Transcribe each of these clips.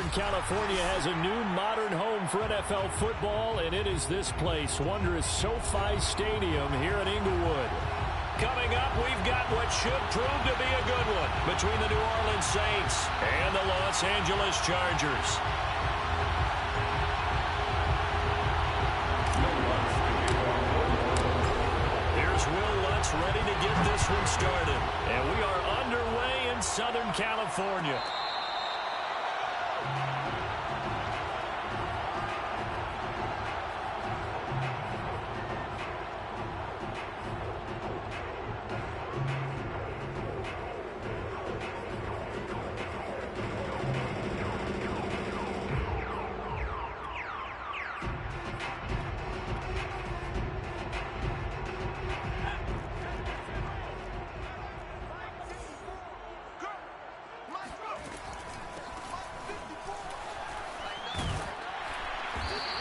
Southern California has a new modern home for NFL football, and it is this place, wondrous SoFi Stadium here in Inglewood. Coming up, we've got what should prove to be a good one between the New Orleans Saints and the Los Angeles Chargers. Here's Will Lutz ready to get this one started. And we are underway in Southern California.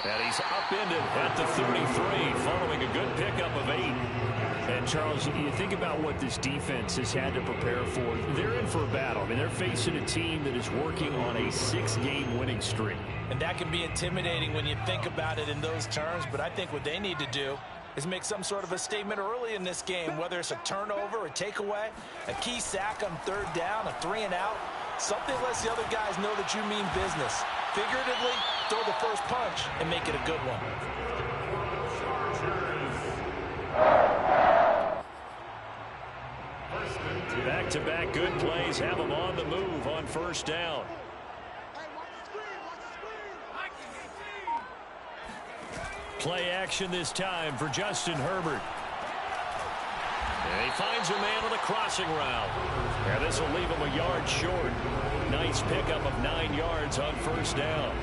And he's upended at the 33, following a good pickup of 8. And, Charles, you think about what this defense has had to prepare for. They're in for a battle. I mean, they're facing a team that is working on a 6-game winning streak. And that can be intimidating when you think about it in those terms. But I think what they need to do is make some sort of a statement early in this game, whether it's a turnover, a takeaway, a key sack on 3rd down, a 3-and-out. Something lets the other guys know that you mean business. Figuratively, throw the first punch and make it a good one. Back-to-back good plays have them on the move on 1st down. Play action this time for Justin Herbert. And he finds a man on the crossing route. And this will leave him a yard short. Nice pickup of 9 yards on 1st down.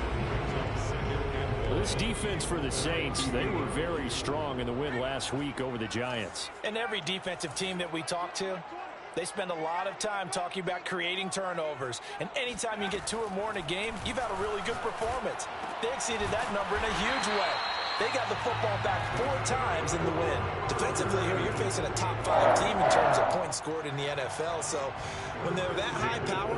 This defense for the Saints, they were very strong in the win last week over the Giants. And every defensive team that we talk to, they spend a lot of time talking about creating turnovers. And anytime you get 2 or more in a game, you've had a really good performance. They exceeded that number in a huge way. They got the football back 4 times in the win. Defensively here, you're facing a top 5 team in terms of points scored in the NFL. So when they're that high power,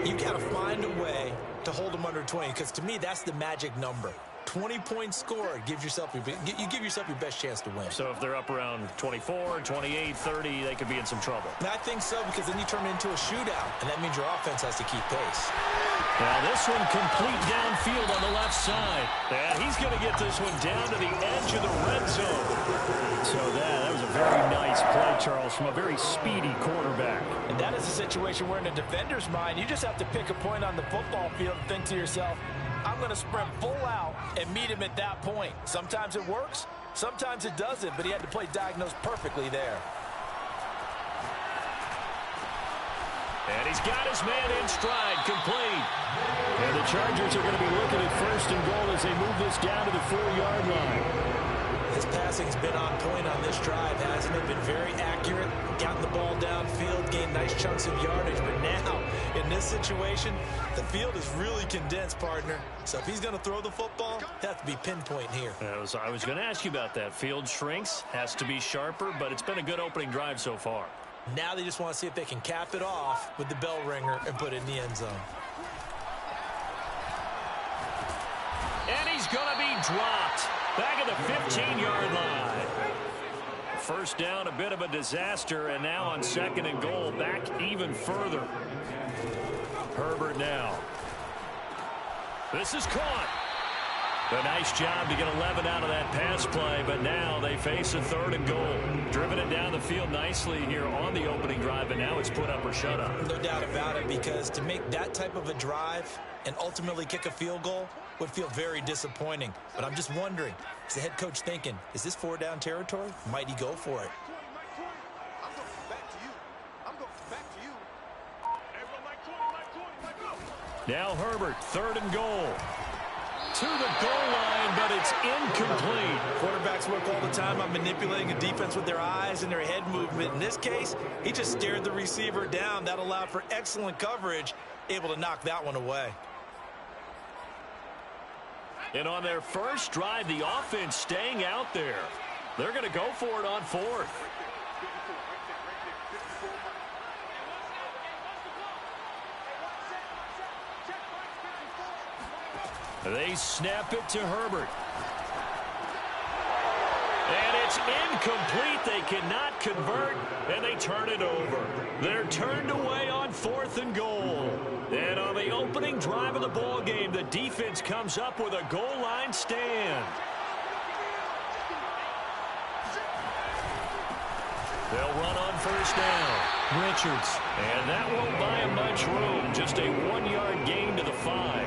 you got to find a way to hold them under 20. Because to me, that's the magic number. 20 points scored gives yourself you give yourself your best chance to win. So if they're up around 24, 28, 30, they could be in some trouble. And I think so, because then you turn it into a shootout, and that means your offense has to keep pace. Now this one complete downfield on the left side. And he's going to get this one down to the edge of the red zone. So that was a very nice play, Charles, from a very speedy quarterback. And that is a situation where in a defender's mind, you just have to pick a point on the football field and think to yourself, I'm going to sprint full out and meet him at that point. Sometimes it works, sometimes it doesn't, but he had to play diagnosed perfectly there. And he's got his man in stride, complete. And the Chargers are going to be looking at 1st and goal as they move this down to the 4-yard line. His passing's been on point on this drive, hasn't it? Been very accurate, gotten the ball downfield, gained nice chunks of yardage. But now, in this situation, the field is really condensed, partner. So if he's going to throw the football, it has to be pinpoint here. I was going to ask you about that. Field shrinks, has to be sharper, but it's been a good opening drive so far. Now they just want to see if they can cap it off with the bell ringer and put it in the end zone. And he's going to be dropped back at the 15-yard line. 1st down, a bit of a disaster, and now on 2nd and goal, back even further. Herbert now. This is caught. A nice job to get 11 out of that pass play, but now they face a 3rd and goal. Driven it down the field nicely here on the opening drive, and now it's put up or shut up. No doubt about it, because to make that type of a drive and ultimately kick a field goal would feel very disappointing. But I'm just wondering, is the head coach thinking, is this 4-down territory? Might he go for it? Now Herbert, 3rd and goal. To the goal line, but it's incomplete. Quarterbacks work all the time on manipulating a defense with their eyes and their head movement. In this case, he just stared the receiver down. That allowed for excellent coverage, able to knock that one away. And on their first drive, the offense staying out there. They're going to go for it on 4th. They snap it to Herbert. And it's incomplete. They cannot convert, and they turn it over. They're turned away on 4th and goal. And on the opening drive of the ball game, the defense comes up with a goal line stand. They'll run on 1st down. Richards. And that won't buy him much room. Just a 1-yard gain to the 5.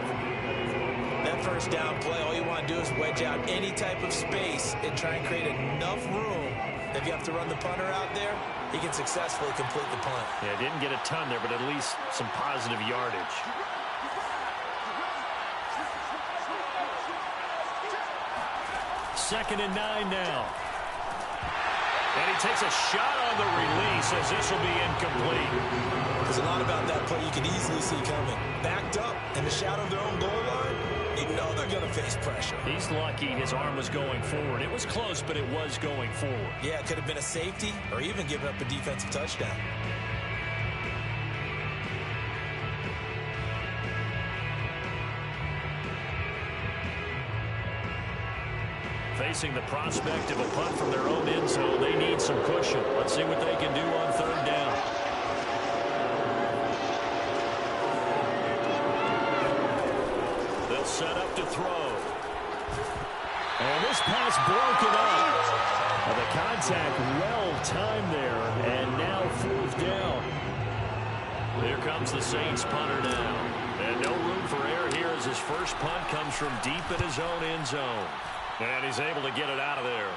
That 1st down play, all you want to do is wedge out any type of space and try and create enough room that if you have to run the punter out there, he can successfully complete the punt. Yeah, didn't get a ton there, but at least some positive yardage. Second and 9 now. And he takes a shot on the release as this will be incomplete. There's a lot about that play you can easily see coming. Backed up in the shadow of their own goal line, you know they're going to face pressure. He's lucky his arm was going forward. It was close, but it was going forward. Yeah, it could have been a safety or even given up a defensive touchdown. Facing the prospect of a punt from their own end zone, they need some cushion. Let's see what they can do on 3rd down. They'll set up to throw. And this pass broken up. The contact well timed there, and now 4th down. Here comes the Saints punter now. And no room for error here as his first punt comes from deep in his own end zone. And he's able to get it out of there.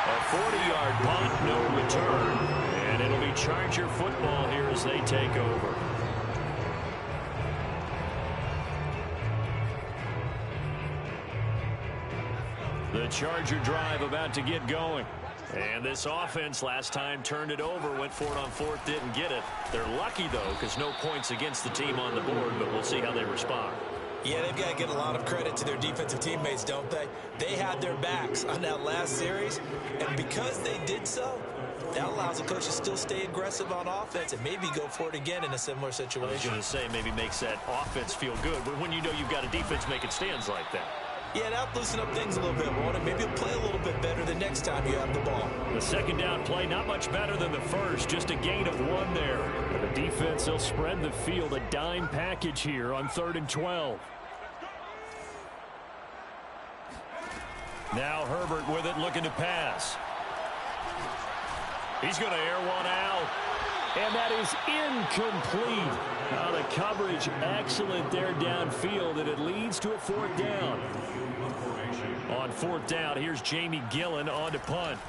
A 40-yard punt, no return. And it'll be Charger football here as they take over. The Charger drive about to get going. And this offense last time turned it over, went for it on 4th, didn't get it. They're lucky, though, because no points against the team on the board, but we'll see how they respond. Yeah, they've got to get a lot of credit to their defensive teammates, don't they? They had their backs on that last series, and because they did so, that allows the coach to still stay aggressive on offense and maybe go for it again in a similar situation. I was going to say maybe makes that offense feel good, but when you know you've got a defense making stands like that. Yeah, that'll loosen up things a little bit, won't it? Maybe you'll play a little bit better the next time you have the ball. The 2nd down play, not much better than the first, just a gain of 1 there. And the defense, they'll spread the field, a dime package here on 3rd and 12. Now Herbert with it, looking to pass. He's going to air one out. And that is incomplete. Now the coverage excellent there downfield, and it leads to a 4th down. On 4th down, here's Jamie Gillen on to punt.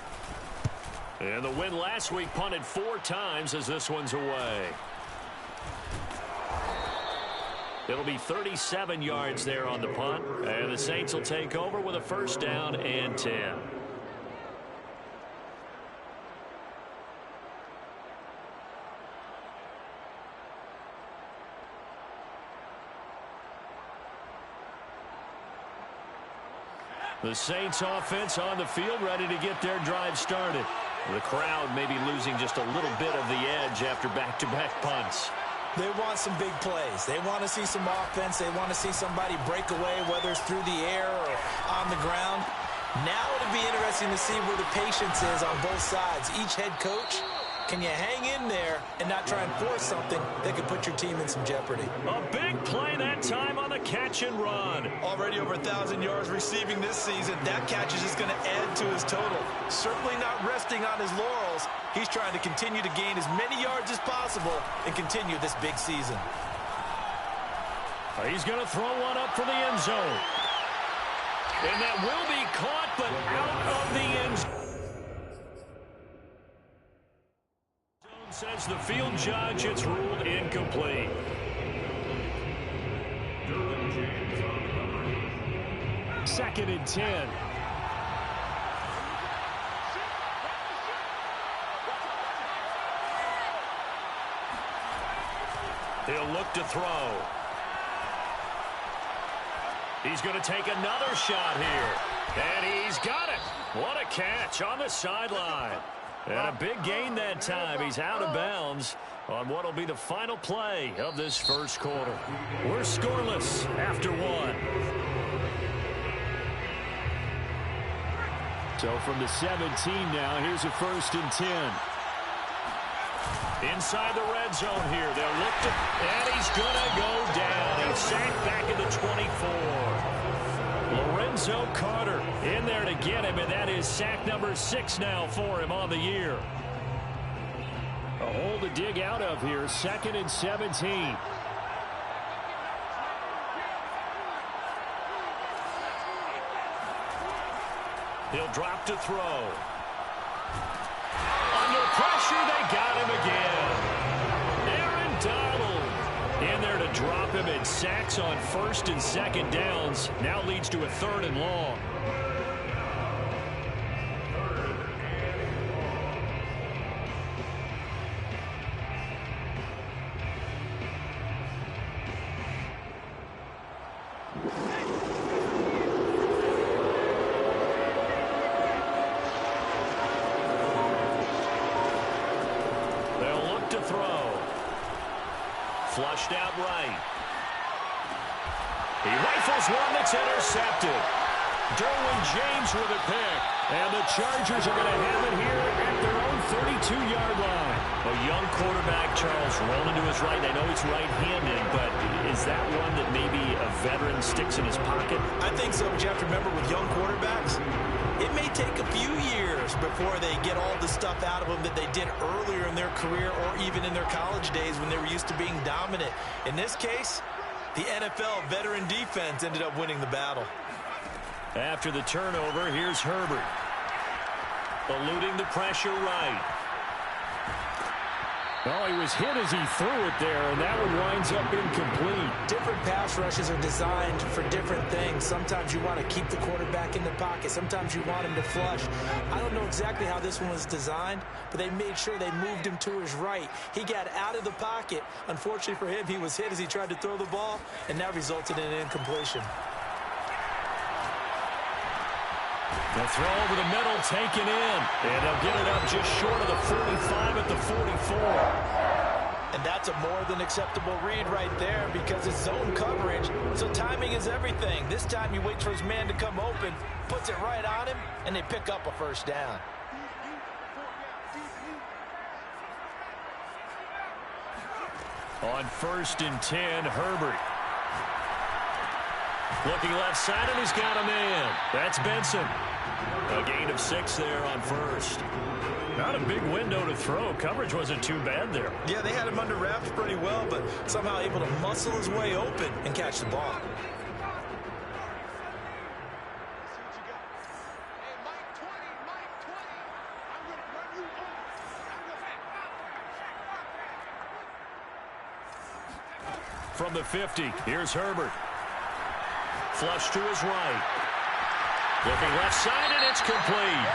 And the win last week punted 4 times as this one's away. It'll be 37 yards there on the punt, and the Saints will take over with a 1st down and 10. The Saints offense on the field, ready to get their drive started. The crowd may be losing just a little bit of the edge after back-to-back punts. They want some big plays. They want to see some offense. They want to see somebody break away, whether it's through the air or on the ground. Now it'll be interesting to see where the patience is on both sides. Each head coach, can you hang in there and not try and force something that could put your team in some jeopardy? A big play that time on the catch and run. Already over 1,000 yards receiving this season. That catch is just going to add to his total. Certainly not resting on his laurels. He's trying to continue to gain as many yards as possible and continue this big season. He's going to throw one up for the end zone. And that will be caught, but out of the end zone. Says the field judge, it's ruled incomplete. Second and 10. He'll look to throw. He's going to take another shot here. And he's got it. What a catch on the sideline. And a big gain that time. He's out of bounds. On what will be the final play of this first quarter. We're scoreless after one. So from the 17 now, here's a 1st and 10. Inside the red zone here. They'll look to, and he's going to go down. He's sacked back at the 24. Lorenzo Carter in there to get him, and that is sack number 6 now for him on the year. A hole to dig out of here, 2nd and 17. He'll drop to throw. Under pressure, they got him again. Aaron Donald in there to drop him, and sacks on 1st and 2nd downs. Now leads to a 3rd and long. Flushed out right. He rifles one that's intercepted. Derwin James with a pick. And the Chargers are going to have it here at their own 32-yard line. A young quarterback, Charles, rolling to his right. I know he's right-handed, but is that one that maybe a veteran sticks in his pocket? I think so, but you have to remember with young quarterbacks, it may take a few years before they get all the stuff out of them that they did earlier in their career or even in their college days when they were used to being dominant. In this case, the NFL veteran defense ended up winning the battle. After the turnover, here's Herbert. Eluding the pressure right. Well, he was hit as he threw it there, and that one winds up incomplete. Different pass rushes are designed for different things. Sometimes you want to keep the quarterback in the pocket. Sometimes you want him to flush. I don't know exactly how this one was designed, but they made sure they moved him to his right. He got out of the pocket. Unfortunately for him, he was hit as he tried to throw the ball, and that resulted in an incompletion. The throw over the middle, taken in. And they'll get it up just short of the 45 at the 44. And that's a more than acceptable read right there because it's zone coverage, so timing is everything. This time he waits for his man to come open, puts it right on him, and they pick up a 1st down. On 1st and 10, Herbert. Looking left side, and he's got a man. That's Benson. A gain of 6 there on 1st. Not a big window to throw. Coverage wasn't too bad there. Yeah, they had him under wraps pretty well, but somehow able to muscle his way open and catch the ball. From the 50, here's Herbert. Flush to his right. Looking left side, and it's complete.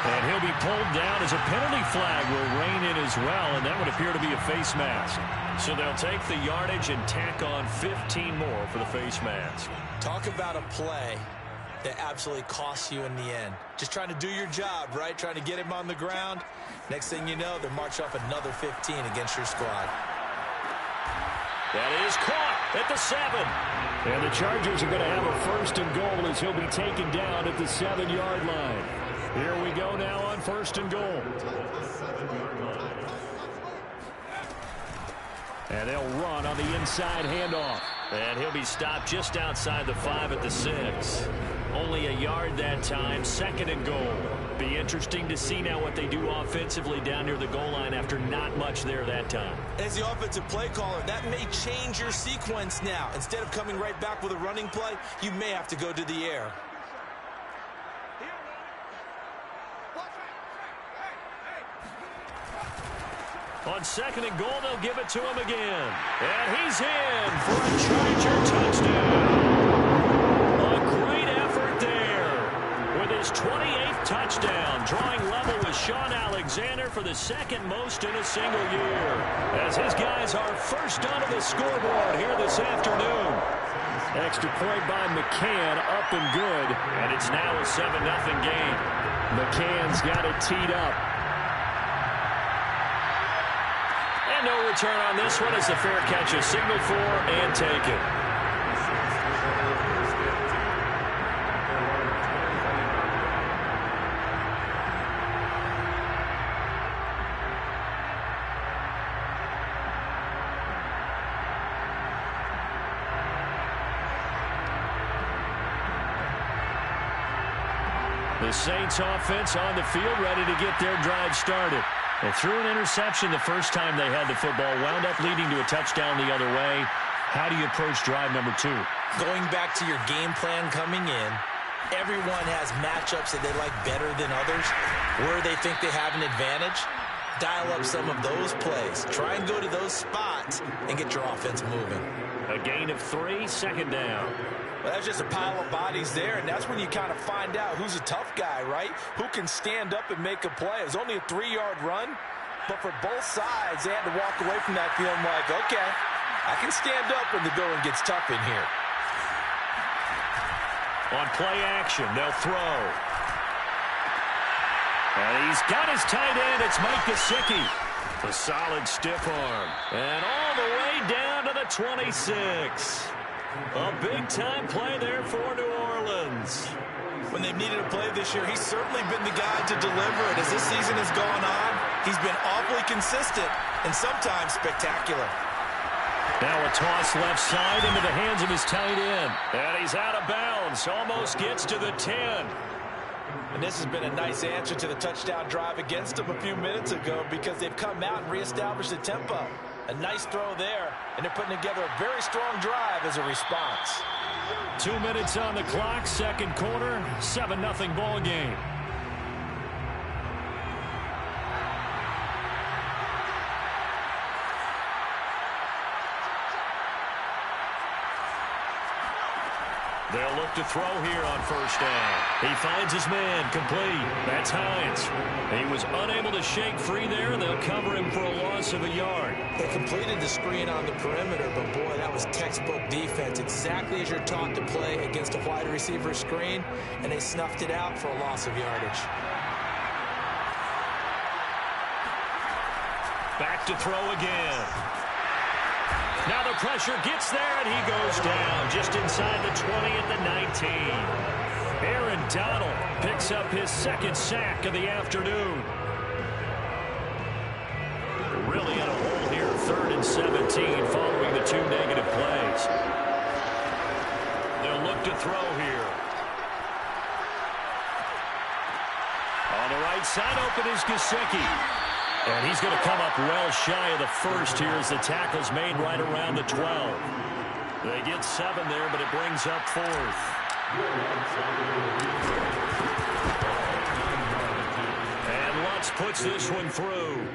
And he'll be pulled down as a penalty flag will rein in as well, and that would appear to be a face mask. So they'll take the yardage and tack on 15 more for the face mask. Talk about a play that absolutely costs you in the end. Just trying to do your job, right? Trying to get him on the ground. Next thing you know, they march off another 15 against your squad. That is caught at the 7. And the Chargers are going to have a 1st and goal as he'll be taken down at the 7-yard line. Here we go now on 1st and goal. And they'll run on the inside handoff. And he'll be stopped just outside the 5 at the 6. Only a yard that time, 2nd and goal. Be interesting to see now what they do offensively down near the goal line after not much there that time. As the offensive play caller, that may change your sequence now. Instead of coming right back with a running play, you may have to go to the air. On 2nd and goal, they'll give it to him again. And he's in for a Charger touchdown. A great effort there with his 28th touchdown, drawing level with Sean Alexander for the 2nd most in a single year. As his guys are first onto the scoreboard here this afternoon. Extra point by McCann, up and good. And it's now a 7-0 game. McCann's got it teed up. No return on this one as the fair catch is signaled for and taken. The Saints offense on the field, ready to get their drive started. They threw an interception the first time they had the football, wound up leading to a touchdown the other way. How do you approach drive number 2? Going back to your game plan coming in, everyone has matchups that they like better than others, where they think they have an advantage. Dial up some of those plays. Try and go to those spots and get your offense moving. A gain of 3, second down. Well, that's just a pile of bodies there, and that's when you kind of find out who's a tough guy, right? Who can stand up and make a play. It was only a 3-yard run, but for both sides, they had to walk away from that feeling like, okay, I can stand up when the going gets tough in here. On play action, they'll throw. And he's got his tight end. It's Mike Gesicki. A solid stiff arm. And all the way down to the 26. A big-time play there for New Orleans. When they've needed a play this year, he's certainly been the guy to deliver it. As this season has gone on, he's been awfully consistent and sometimes spectacular. Now a toss left side into the hands of his tight end. And he's out of bounds. Almost gets to the 10. And this has been a nice answer to the touchdown drive against them a few minutes ago because they've come out and reestablished the tempo. A nice throw there, and they're putting together a very strong drive as a response. 2 minutes on the clock, second quarter, 7-0 ball game. They'll look to throw here on first down. He finds his man, complete. That's Hines. He was unable to shake free there. They'll cover him for a loss of a yard. They completed the screen on the perimeter, but boy, that was textbook defense. Exactly as you're taught to play against a wide receiver screen, and they snuffed it out for a loss of yardage. Back to throw again. Now the pressure gets there, and he goes down just inside the 20 at the 19. Aaron Donald picks up his second sack of the afternoon. Really in a hole here, 3rd and 17 following the 2 negative plays. They'll look to throw here. On the right side, open is Gesicki. And he's going to come up well shy of the first here as the tackle's made right around the 12. They get 7 there, but it brings up 4th. And Lutz puts this one through.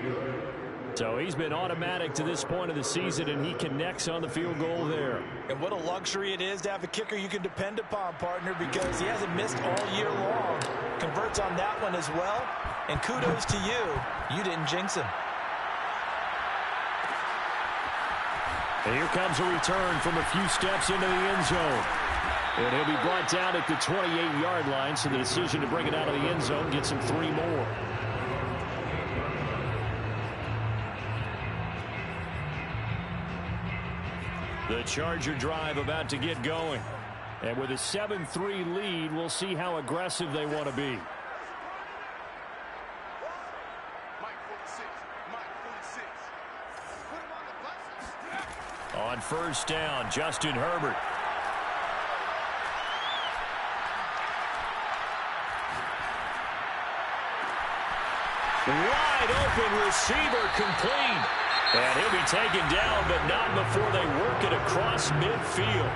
So he's been automatic to this point of the season, and he connects on the field goal there. And what a luxury it is to have a kicker you can depend upon, partner, because he hasn't missed all year long. Converts on that one as well. And kudos to you. You didn't jinx him. And here comes a return from a few steps into the end zone. And he'll be brought down at the 28-yard line, so the decision to bring it out of the end zone gets him 3 more. The Charger drive about to get going. And with a 7-3 lead, we'll see how aggressive they want to be. On first down, Justin Herbert. Wide open receiver, complete. And he'll be taken down, but not before they work it across midfield.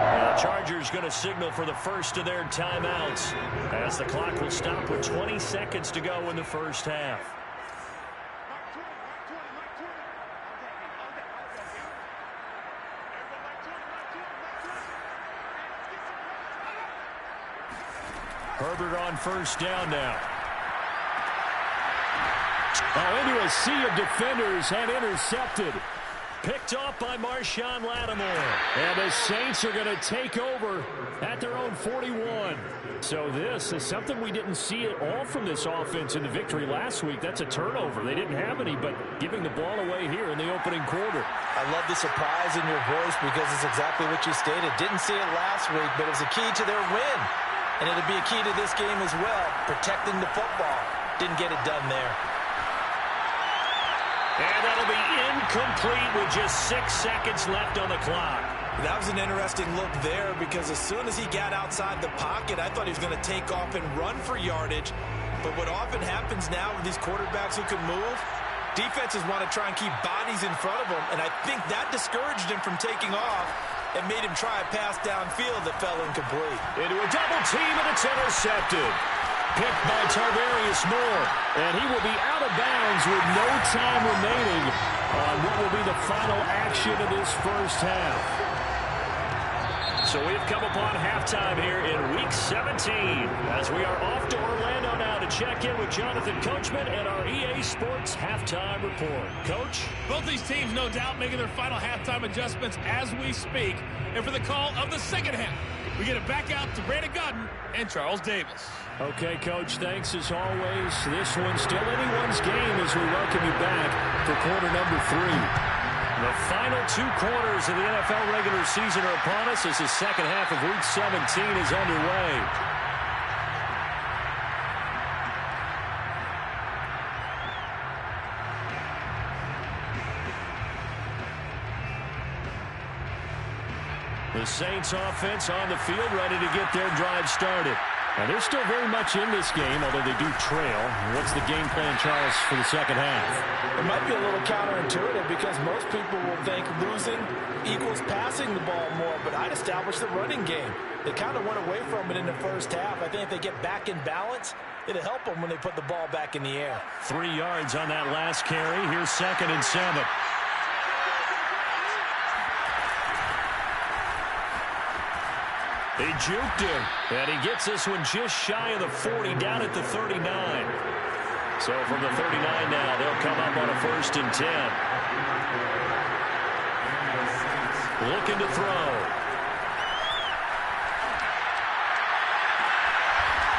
And the Chargers going to signal for the first of their timeouts as the clock will stop with 20 seconds to go in the first half. Herbert on first down now. Oh, into a sea of defenders and intercepted. picked off by Marshawn Lattimore. And the Saints are going to take over at their own 41. So this is something we didn't see at all from this offense in the victory last week. That's a turnover. They didn't have any, but giving the ball away here in the opening quarter. I love the surprise in your voice because it's exactly what you stated. Didn't see it last week, but it was a key to their win. And it'll be a key to this game as well, protecting the football. Didn't get it done there. And that'll be incomplete with just 6 seconds left on the clock. That was an interesting look there because as soon as he got outside the pocket, I thought he was going to take off and run for yardage. But what often happens now with these quarterbacks who can move, defenses want to try and keep bodies in front of them, and I think that discouraged him from taking off and made him try a pass downfield that fell incomplete. Into a double team, and it's intercepted. Picked by Tarvarius Moore, and he will be out of bounds with no time remaining on what will be the final action of this first half. So we've come upon halftime here in Week 17 as we are off to Orlando now to check in with Jonathan Coachman and our EA Sports Halftime Report. Coach? Both these teams, no doubt, making their final halftime adjustments as we speak. And for the call of the second half, we get it back out to Brandon Godden and Charles Davis. Okay, Coach, thanks as always. This one's still anyone's game as we welcome you back for quarter number 3. The final 2 quarters of the NFL regular season are upon us as the second half of Week 17 is underway. The Saints offense on the field ready to get their drive started. And they're still very much in this game, although they do trail. What's the game plan, Charles, for the second half? It might be a little counterintuitive because most people will think losing equals passing the ball more, but I'd establish the running game. They kind of went away from it in the first half. I think if they get back in balance, it'll help them when they put the ball back in the air. 3 yards on that last carry. Here's 2nd and 7. He juked him, and he gets this one just shy of the 40, down at the 39. So from the 39 now, they'll come up on a 1st and 10. Looking to throw.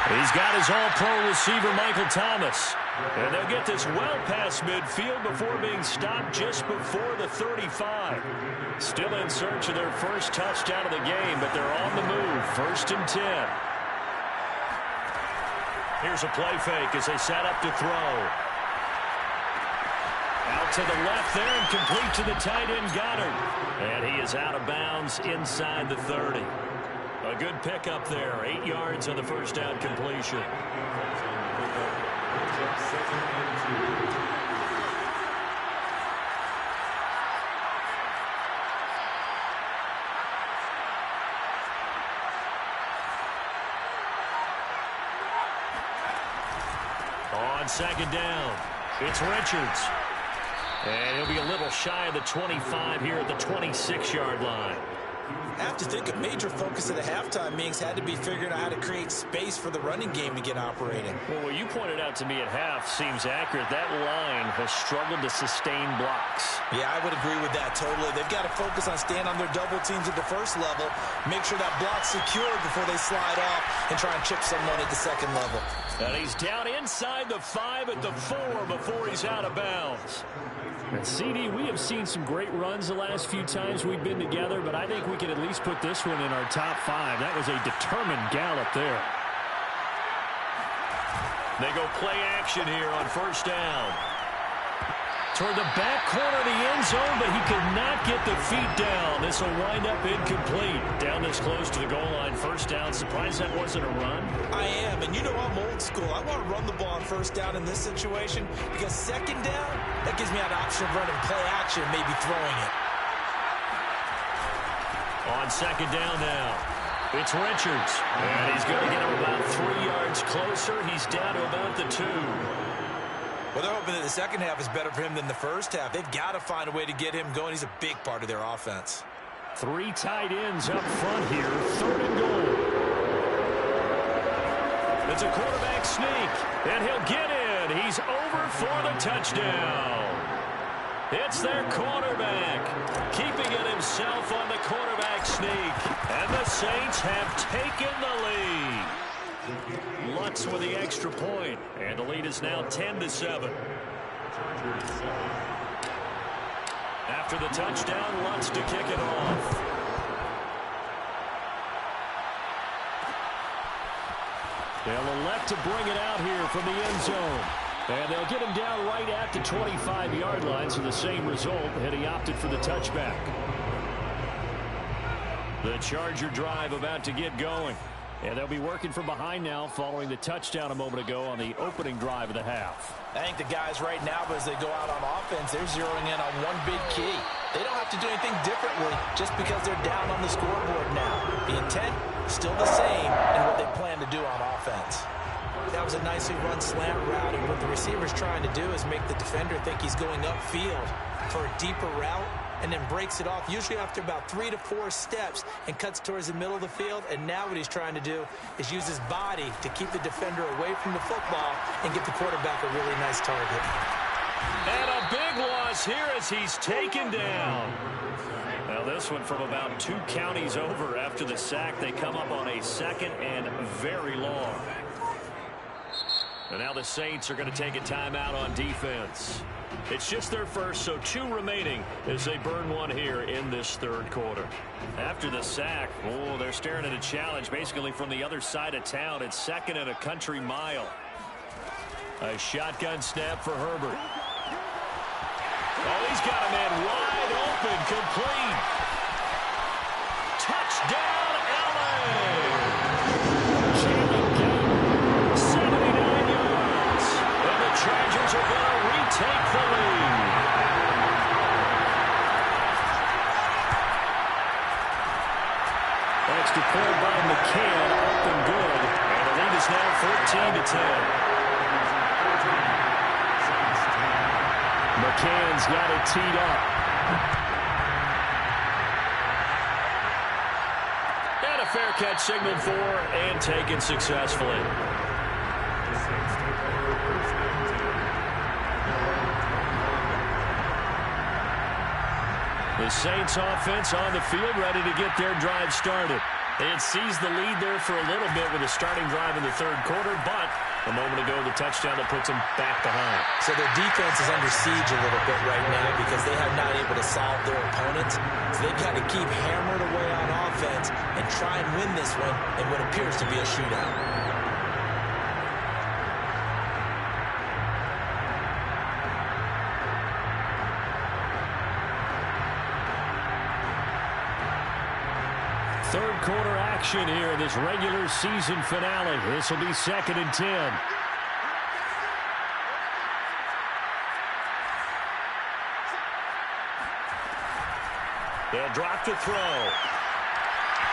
He's got his all-pro receiver, Michael Thomas. And they'll get this well past midfield before being stopped just before the 35. Still in search of their first touchdown of the game, but they're on the move. 1st and 10. Here's a play fake as they set up to throw. Out to the left there and complete to the tight end, Goddard. And he is out of bounds inside the 30. A good pickup there. 8 yards on the first down completion. On 2nd down, it's Richards. And he'll be a little shy of the 25 here at the 26-yard line. I have to think a major focus of the halftime meetings had to be figuring out how to create space for the running game to get operating. Well, what you pointed out to me at half seems accurate. That line has struggled to sustain blocks. Yeah, I would agree with that totally. They've got to focus on staying on their double teams at the first level, make sure that block's secured before they slide off and try and chip someone at the second level. And he's down inside the 5 at the 4 before he's out of bounds. And CD, we have seen some great runs the last few times we've been together, but I think we can at least put this one in our top 5. That was a determined gallop there. They go play action here on 1st down. Toward the back corner of the end zone, but he could not get the feet down. This will wind up incomplete. Down this close to the goal line. 1st down. Surprised that wasn't a run? I am, and you know I'm old school. I want to run the ball on 1st down in this situation because 2nd down, that gives me an option of running play action, maybe throwing it. On 2nd down now, it's Richards. And he's going to get him about 3 yards closer. He's down to about the 2. Well, they're hoping that the second half is better for him than the first half. They've got to find a way to get him going. He's a big part of their offense. 3 tight ends up front here. 3rd and goal. It's a quarterback sneak, and he'll get in. He's over for the touchdown. It's their quarterback, keeping it himself on the quarterback sneak. And the Saints have taken the lead. Lutz with the extra point, and the lead is now 10-7. After the touchdown, Lutz to kick it off. They'll elect to bring it out here from the end zone. And they'll get him down right at the 25-yard line, so the same result, and he opted for the touchback. The Charger drive about to get going. And they'll be working from behind now following the touchdown a moment ago on the opening drive of the half. I think the guys right now, as they go out on offense, they're zeroing in on one big key. They don't have to do anything differently just because they're down on the scoreboard now. The intent, still the same in what they plan to do on offense. That was a nicely run slant route, and what the receiver's trying to do is make the defender think he's going upfield for a deeper route, and then breaks it off, usually after about 3 to 4 steps, and cuts towards the middle of the field. And now what he's trying to do is use his body to keep the defender away from the football and get the quarterback a really nice target. And a big loss here as he's taken down. Now this one from about 2 counties over after the sack. They come up on a 2nd and very long. And now the Saints are going to take a timeout on defense. It's just their first, so 2 remaining as they burn one here in this third quarter. After the sack, they're staring at a challenge basically from the other side of town. It's 2nd and a country mile. A shotgun snap for Herbert. Oh, he's got a man wide open, complete. Touchdown, LA! Chargers are going to retake the lead. Extra point by McCann, up and good. And the lead is now 14-10. McCann's got it teed up. And a fair catch signaled for and taken successfully. The Saints offense on the field, ready to get their drive started. They had seized the lead there for a little bit with a starting drive in the third quarter, but a moment ago, the touchdown that puts them back behind. So their defense is under siege a little bit right now because they have not able to solve their opponents. So they've got to keep hammering away on offense and try and win this one in what appears to be a shootout. Third quarter action here in this regular season finale. This will be 2nd and 10. They'll drop to throw.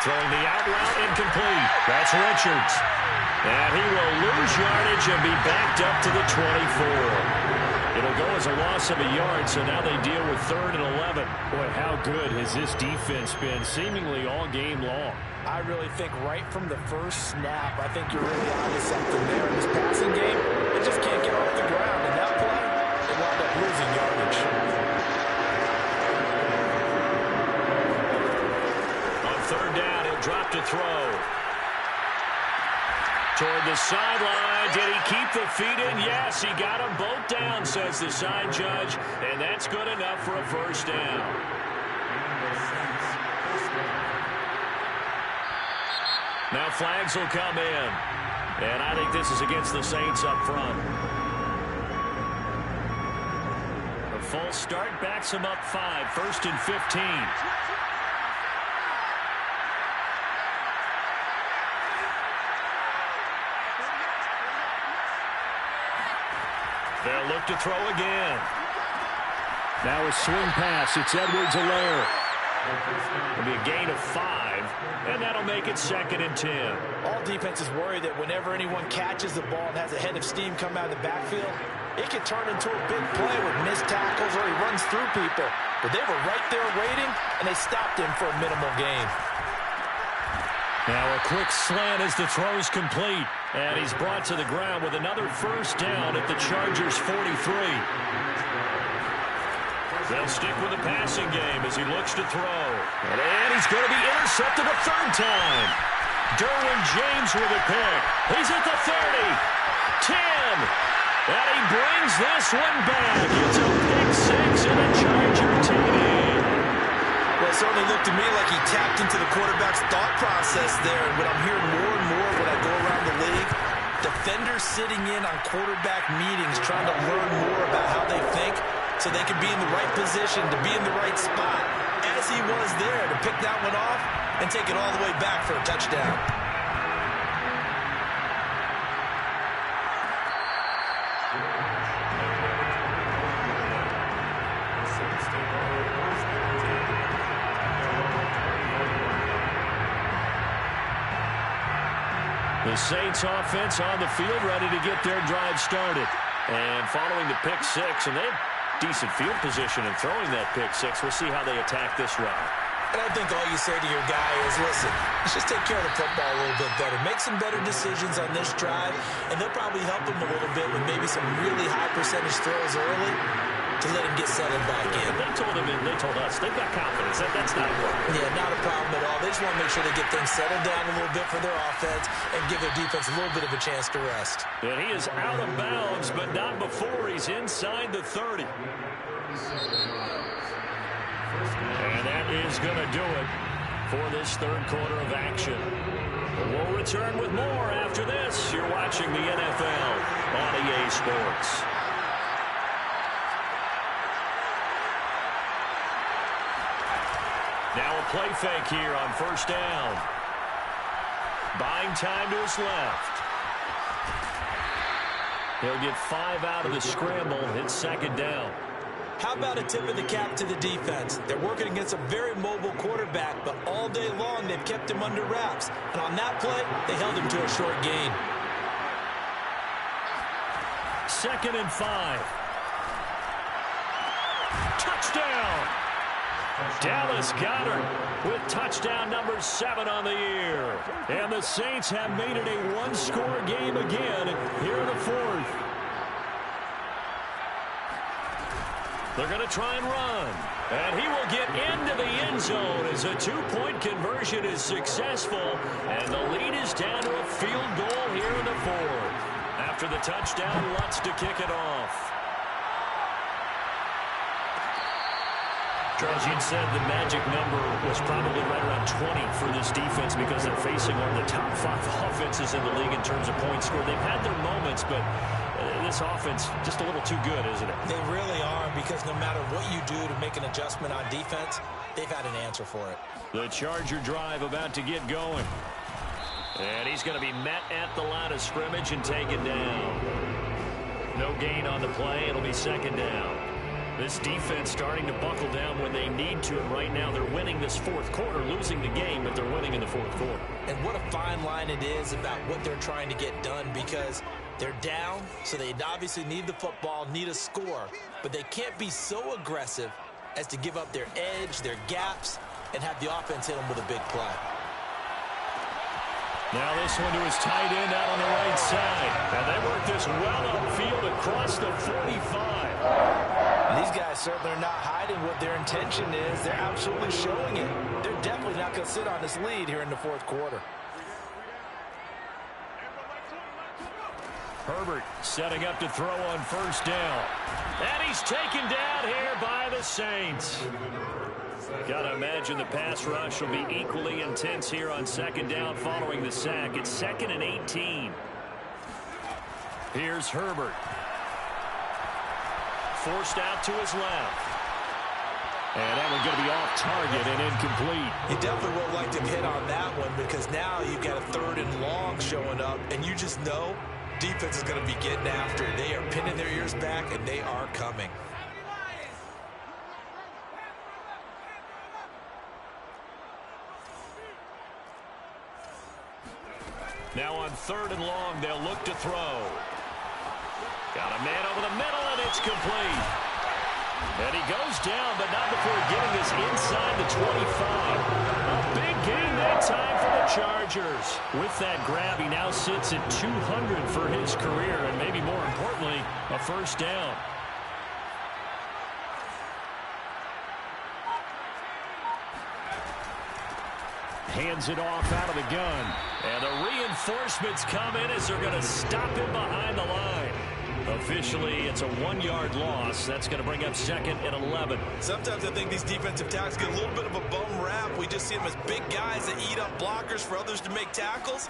Throwing the out route incomplete. That's Richards. And he will lose yardage and be backed up to the 24. It'll go as a loss of a yard, so now they deal with 3rd and 11. Boy, how good has this defense been seemingly all game long? I really think right from the first snap, I think you're really onto something there in this passing game. They just can't get off the ground, and that play, they wound up losing yardage. On 3rd down, he'll drop to throw. Toward the sideline. Did he keep the feet in? Yes, he got them both down, says the side judge. And that's good enough for a first down. Now flags will come in. And I think this is against the Saints up front. A false start backs him up 5. 1st and 15. They'll look to throw again. Now a swing pass. It's Edwards-Helaire. It'll be a gain of 5, and that'll make it 2nd and 10. All defenses worry that whenever anyone catches the ball and has a head of steam come out of the backfield, it can turn into a big play with missed tackles or he runs through people. But they were right there waiting, and they stopped him for a minimal gain. Now a quick slant as the throw's complete. And he's brought to the ground with another first down at the Chargers' 43. They'll stick with the passing game as he looks to throw. And he's going to be intercepted a third time. Derwin James with a pick. He's at the 30, 10, and he brings this one back. It's a pick six and a Charger TD. Well, it certainly looked to me like he tapped into the quarterback's thought process there. And what I'm hearing more and more when I go around the league, defenders sitting in on quarterback meetings trying to learn more about how they think so they can be in the right position to be in the right spot, as he was there to pick that one off and take it all the way back for a touchdown. The Saints offense on the field ready to get their drive started. And following the pick six, and they have decent field position in throwing that pick six. We'll see how they attack this route. And I think all you say to your guy is, listen, let's just take care of the football a little bit better. Make some better decisions on this drive, and they'll probably help him a little bit with maybe some really high percentage throws early to let him get settled back in. They told him, and they told us, they've got confidence. That's not a problem. Yeah, not a problem at all. They just want to make sure they get things settled down a little bit for their offense and give their defense a little bit of a chance to rest. And he is out of bounds, but not before he's inside the 30. And that is going to do it for this third quarter of action. We'll return with more after this. You're watching the NFL on EA Sports. Now a play fake here on first down. Buying time to his left. He'll get 5 out of the scramble. It's second down. How about a tip of the cap to the defense? They're working against a very mobile quarterback, but all day long they've kept him under wraps. And on that play, they held him to a short gain. 2nd and 5. Touchdown! Dallas Goedert with touchdown number 7 on the year. And the Saints have made it a one-score game again here in the fourth. They're going to try and run. And he will get into the end zone as a 2-point conversion is successful. And the lead is down to a field goal here in the fourth. After the touchdown, Lutz to kick it off. Charles, you'd said the magic number was probably right around 20 for this defense because they're facing one of the top 5 offenses in the league in terms of points scored. They've had their moments, but this offense just a little too good, isn't it? They really are, because no matter what you do to make an adjustment on defense, they've had an answer for it. The Charger drive about to get going. And he's going to be met at the line of scrimmage and taken down. No gain on the play. It'll be second down. This defense starting to buckle down when they need to, and right now they're winning this fourth quarter, losing the game, but they're winning in the fourth quarter. And what a fine line it is about what they're trying to get done, because they're down, so they obviously need the football, need a score, but they can't be so aggressive as to give up their edge, their gaps, and have the offense hit them with a big play. Now this one to his tight end out on the right side. And they work this well upfield across the 45. These guys certainly are not hiding what their intention is. They're absolutely showing it. They're definitely not going to sit on this lead here in the fourth quarter. Herbert setting up to throw on first down. And he's taken down here by the Saints. Got to imagine the pass rush will be equally intense here on second down following the sack. It's 2nd and 18. Here's Herbert. Forced out to his left. And that one's going to be off target and incomplete. You definitely would like to hit on that one, because now you've got a 3rd and long showing up, and you just know defense is going to be getting after it. They are pinning their ears back, and they are coming. Now on 3rd and long, they'll look to throw. Got a man over the middle, and it's complete. And he goes down, but not before getting this inside the 25. A big gain that time for the Chargers. With that grab, he now sits at 200 for his career, and maybe more importantly, a first down. Hands it off out of the gun. And the reinforcements come in as they're going to stop him behind the line. Officially, it's a 1-yard loss. That's going to bring up 2nd and 11. Sometimes I think these defensive tackles get a little bit of a bum rap. We just see them as big guys that eat up blockers for others to make tackles.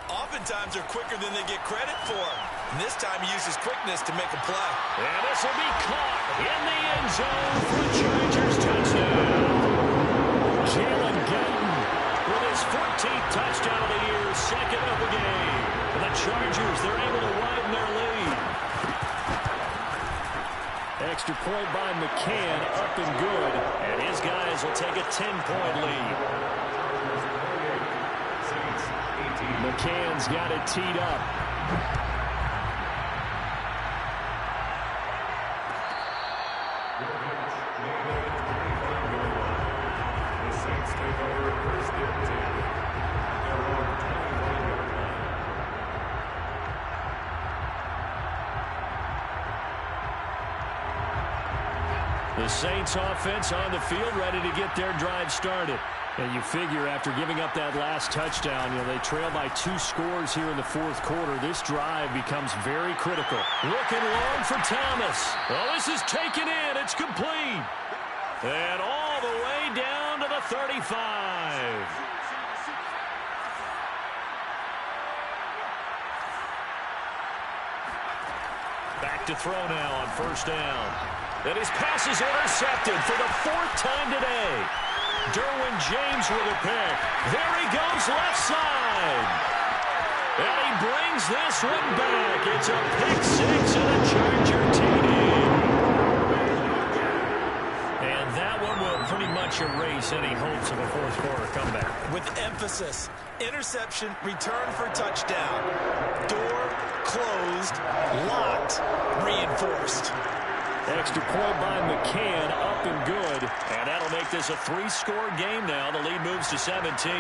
Oftentimes, they're quicker than they get credit for. And this time, he uses quickness to make a play. And this will be caught in the end zone for a Chargers touchdown. Jalen Guyton with his 14th touchdown of the year, 2nd of the game. And the Chargers, they're able to widen their lead. Extra point by McCann, up and good. And his guys will take a 10-point lead. McCann's got it teed up. The Saints offense on the field, ready to get their drive started. And you figure after giving up that last touchdown, they trail by 2 scores here in the 4th quarter. This drive becomes very critical. Looking long for Thomas. Well, this is taken in. It's complete. And all the way down to the 35. Back to throw now on 1st down. And his pass is intercepted for the 4th time today. Derwin James with a pick. There he goes left side. And he brings this one back. It's a pick 6 and a Charger TD. And that one will pretty much erase any hopes of a 4th quarter comeback. With emphasis, interception, return for touchdown. Door closed, locked, reinforced. Extra point by McCann, up and good. And that'll make this a 3-score game now. The lead moves to 17.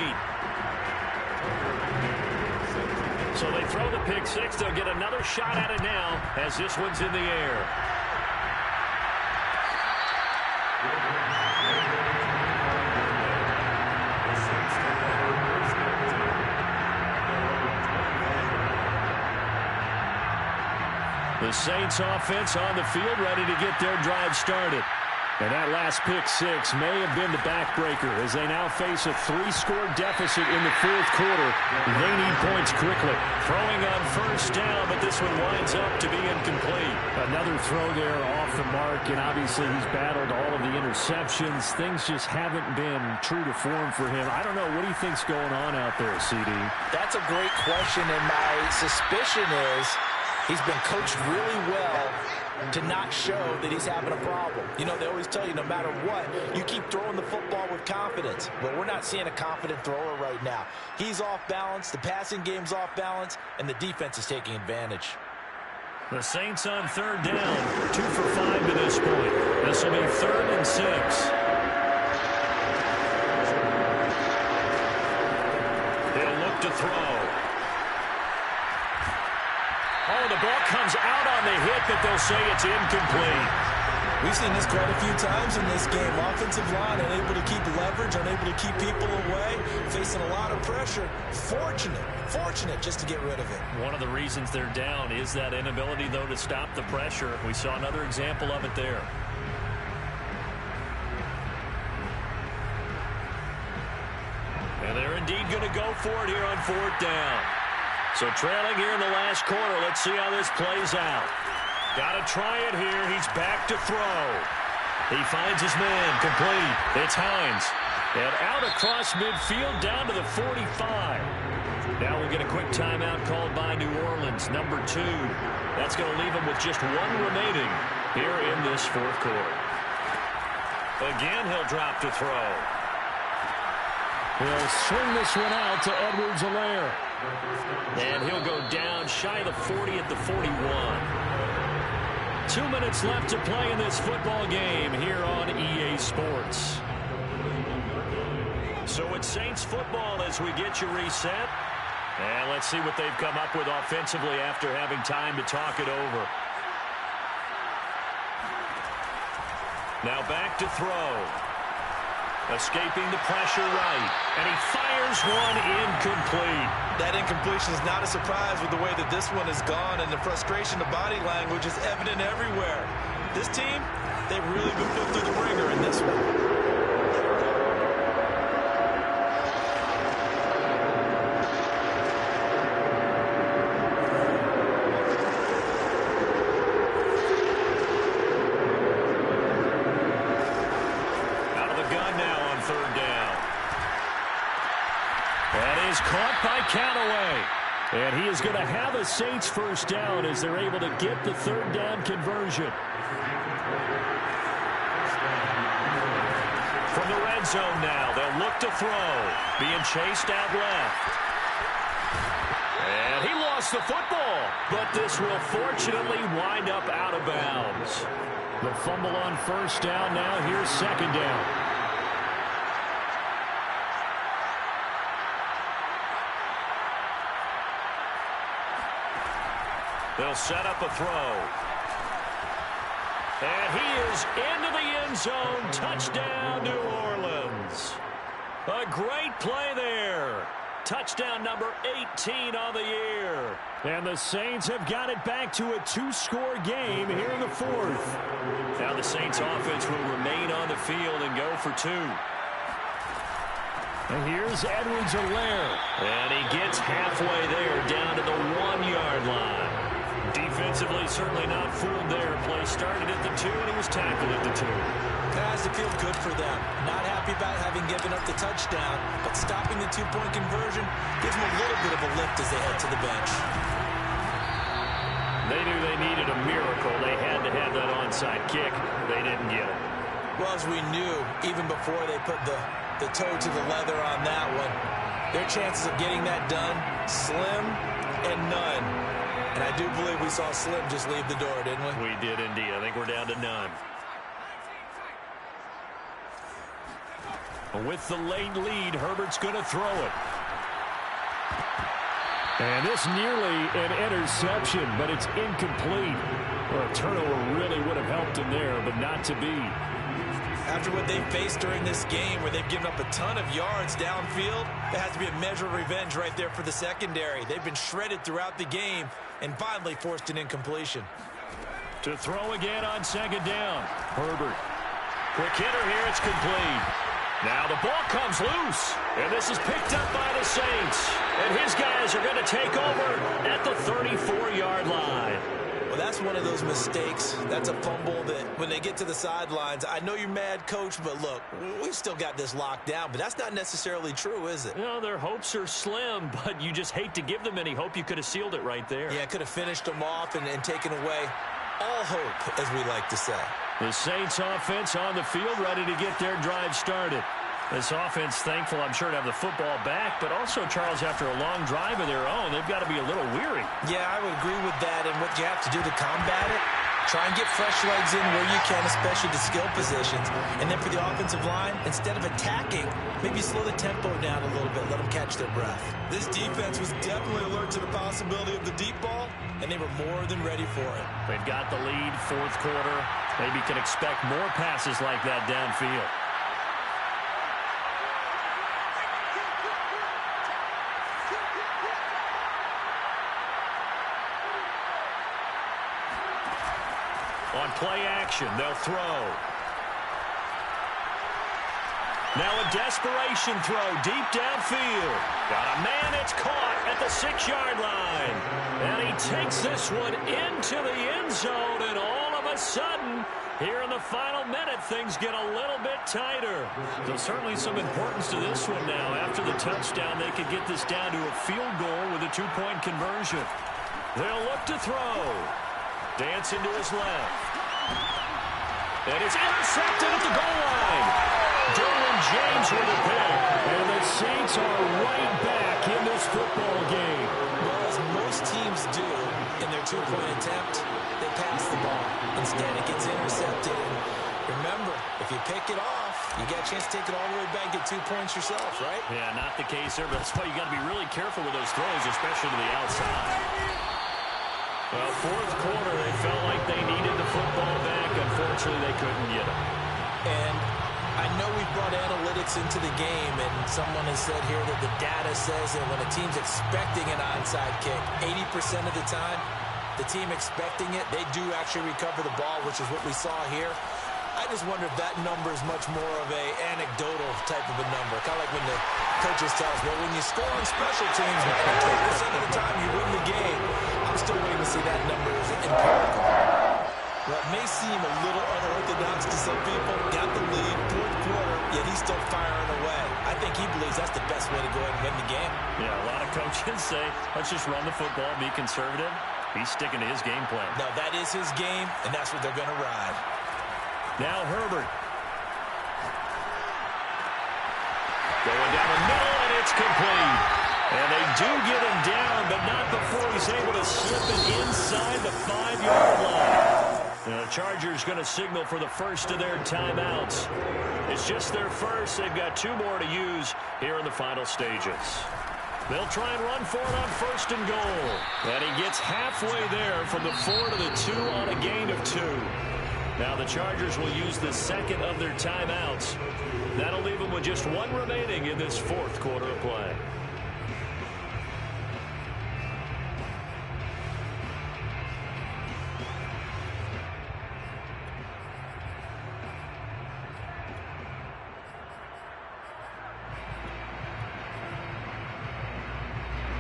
So they throw the pick 6. They'll get another shot at it now as this one's in the air. The Saints offense on the field ready to get their drive started. And that last pick 6 may have been the backbreaker as they now face a 3-score deficit in the 4th quarter. They need points quickly. Throwing on 1st down, but this one winds up to be incomplete. Another throw there off the mark, and obviously he's battled all of the interceptions. Things just haven't been true to form for him. I don't know. What do you think's going on out there, CD? That's a great question, and my suspicion is he's been coached really well to not show that he's having a problem. They always tell you no matter what, you keep throwing the football with confidence. But we're not seeing a confident thrower right now. He's off balance, the passing game's off balance, and the defense is taking advantage. The Saints on 3rd down, 2 for 5 to this point. This will be 3rd and 6. He'll look to throw. Oh, the ball comes out on the hit, but they'll say it's incomplete. We've seen this quite a few times in this game. Offensive line unable to keep leverage, unable to keep people away, facing a lot of pressure. Fortunate just to get rid of it. One of the reasons they're down is that inability, though, to stop the pressure. We saw another example of it there. And they're indeed going to go for it here on 4th down. So trailing here in the last quarter. Let's see how this plays out. Got to try it here. He's back to throw. He finds his man. Complete. It's Hines. And out across midfield down to the 45. Now we'll get a quick timeout called by New Orleans, number 2. That's going to leave him with just 1 remaining here in this 4th quarter. Again, he'll drop to throw. He'll swing this one out to Edwards-Helaire. And he'll go down shy of the 40 at the 41. 2 minutes left to play in this football game here on EA Sports. So it's Saints football as we get you reset. And let's see what they've come up with offensively after having time to talk it over. Now back to throw. Escaping the pressure right. And he fires one incomplete. That incompletion is not a surprise with the way that this one has gone, and the frustration, the body language is evident everywhere. This team, they've really been put through the ringer in this one. Caught by Callaway. And he is going to have a Saints first down as they're able to get the third down conversion. From the red zone now, they'll look to throw. Being chased out left. And he lost the football. But this will fortunately wind up out of bounds. The fumble on first down now. Here's second down. They'll set up a throw. And he is into the end zone. Touchdown, New Orleans. A great play there. Touchdown number 18 on the year. And the Saints have got it back to a two-score game here in the fourth. Now the Saints offense will remain on the field and go for two. And here's Edwards-Helaire. And he gets halfway there down to the 1-yard line. Defensively, certainly not fooled there. Play started at the 2, and he was tackled at the 2. That has to feel good for them. Not happy about having given up the touchdown, but stopping the two-point conversion gives them a little bit of a lift as they head to the bench. They knew they needed a miracle. They had to have that onside kick. They didn't get it. Well, as we knew, even before they put the toe to the leather on that one, their chances of getting that done, slim and none. And I do believe we saw Slim just leave the door, didn't we? We did indeed. I think we're down to none. With the late lead, Herbert's going to throw it. And this nearly an interception, but it's incomplete. Well, a turnover really would have helped him there, but not to be. After what they've faced during this game, where they've given up a ton of yards downfield, there has to be a measure of revenge right there for the secondary. They've been shredded throughout the game and finally forced an incompletion. To throw again on second down. Herbert. Quick hitter here. It's complete. Now the ball comes loose. And this is picked up by the Saints. And his guys are going to take over at the 34-yard line. Well, that's one of those mistakes. That's a fumble that when they get to the sidelines, I know you're mad, Coach, but look, we've still got this locked down. But that's not necessarily true, is it? You know, their hopes are slim, but you just hate to give them any hope. You could have sealed it right there. Yeah, could have finished them off and taken away all hope, as we like to say. The Saints offense on the field, ready to get their drive started. This offense thankful, I'm sure, to have the football back, but also, Charles, after a long drive of their own, they've got to be a little weary. Yeah, I would agree with that, and what you have to do to combat it, try and get fresh legs in where you can, especially the skill positions. And then for the offensive line, instead of attacking, maybe slow the tempo down a little bit, let them catch their breath. This defense was definitely alert to the possibility of the deep ball, and they were more than ready for it. They've got the lead, fourth quarter. Maybe can expect more passes like that downfield. On play action, they'll throw. Now a desperation throw deep downfield. Got a man, it's caught at the 6-yard line. And he takes this one into the end zone, and all of a sudden, here in the final minute, things get a little bit tighter. So certainly some importance to this one now. After the touchdown, they could get this down to a field goal with a 2-point conversion. They'll look to throw. Dancing to his left. And it's intercepted at the goal line. Derwin James with a pick. And the Saints are right back in this football game. Well, as most teams do in their 2-point attempt, they pass the ball. Instead, it gets intercepted. Remember, if you pick it off, you get a chance to take it all the way back, get 2 points yourself, right? Yeah, not the case there, but that's why you got to be really careful with those throws, especially to the outside. Well, fourth quarter, they felt like they needed the football back. Unfortunately, they couldn't get it. And I know we've brought analytics into the game, and someone has said here that the data says that when a team's expecting an onside kick, 80% of the time, the team expecting it, they do actually recover the ball, which is what we saw here. I just wonder if that number is much more of a anecdotal type of a number. Kind of like when the coaches tell us, well, when you score on special teams, 92% of the time you win the game. I'm still waiting to see that number as empirical. Well, it may seem a little unorthodox to some people. Got the lead, fourth quarter, yet he's still firing away. I think he believes that's the best way to go ahead and win the game. Yeah, a lot of coaches say, let's just run the football, be conservative. He's sticking to his game plan. No, that is his game, and that's what they're going to ride. Now Herbert. Going down the middle, and it's complete. And they do get him down, but not before he's able to slip it inside the 5-yard line. And the Chargers going to signal for the first of their timeouts. It's just their first. They've got 2 more to use here in the final stages. They'll try and run for it on first and goal. And he gets halfway there from the 4 to the 2 on a gain of 2. Now the Chargers will use the second of their timeouts. That'll leave them with just 1 remaining in this fourth quarter of play.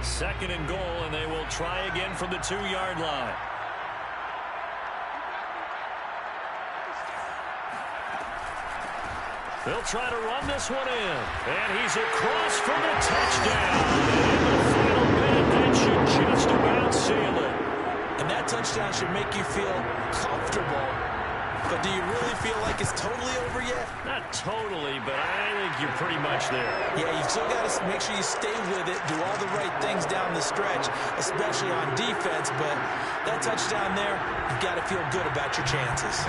Second and goal, and they will try again from the 2-yard line. They'll try to run this one in. And he's across for the touchdown. And in the final minute, that should just about seal it. And that touchdown should make you feel comfortable. But do you really feel like it's totally over yet? Not totally, but I think you're pretty much there. Yeah, you've still got to make sure you stay with it, do all the right things down the stretch, especially on defense. But that touchdown there, you've got to feel good about your chances.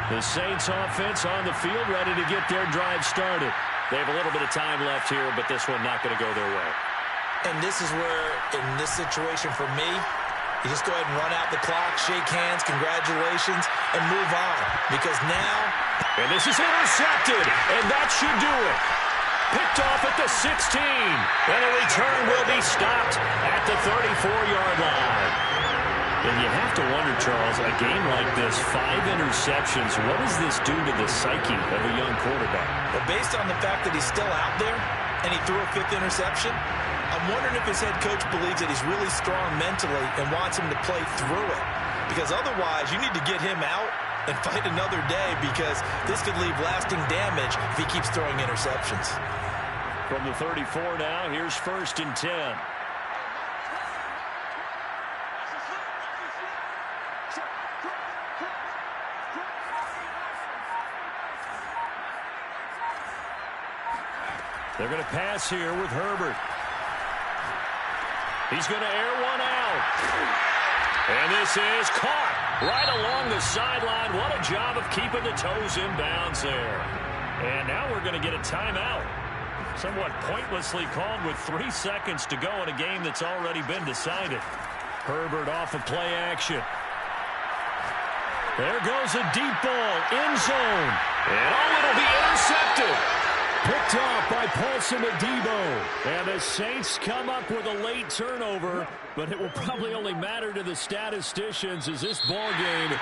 The Saints offense on the field, ready to get their drive started. They have a little bit of time left here, but this one not going to go their way. And this is where, in this situation for me, you just go ahead and run out the clock, shake hands, congratulations, and move on. Because now... And this is intercepted, and that should do it. Picked off at the 16, and a return will be stopped at the 34-yard line. And you have to wonder, Charles, a game like this, 5 interceptions, what does this do to the psyche of a young quarterback? Well, based on the fact that he's still out there and he threw a 5th interception, I'm wondering if his head coach believes that he's really strong mentally and wants him to play through it. Because otherwise, you need to get him out and fight another day, because this could leave lasting damage if he keeps throwing interceptions. From the 34 now, here's 1st and 10. They're going to pass here with Herbert. He's going to air one out. And this is caught right along the sideline. What a job of keeping the toes in bounds there. And now we're going to get a timeout. Somewhat pointlessly called with 3 seconds to go in a game that's already been decided. Herbert off of play action. There goes a deep ball, end zone. And it'll be intercepted. Picked off by Paulson Adebo. And the Saints come up with a late turnover, but it will probably only matter to the statisticians as this ball game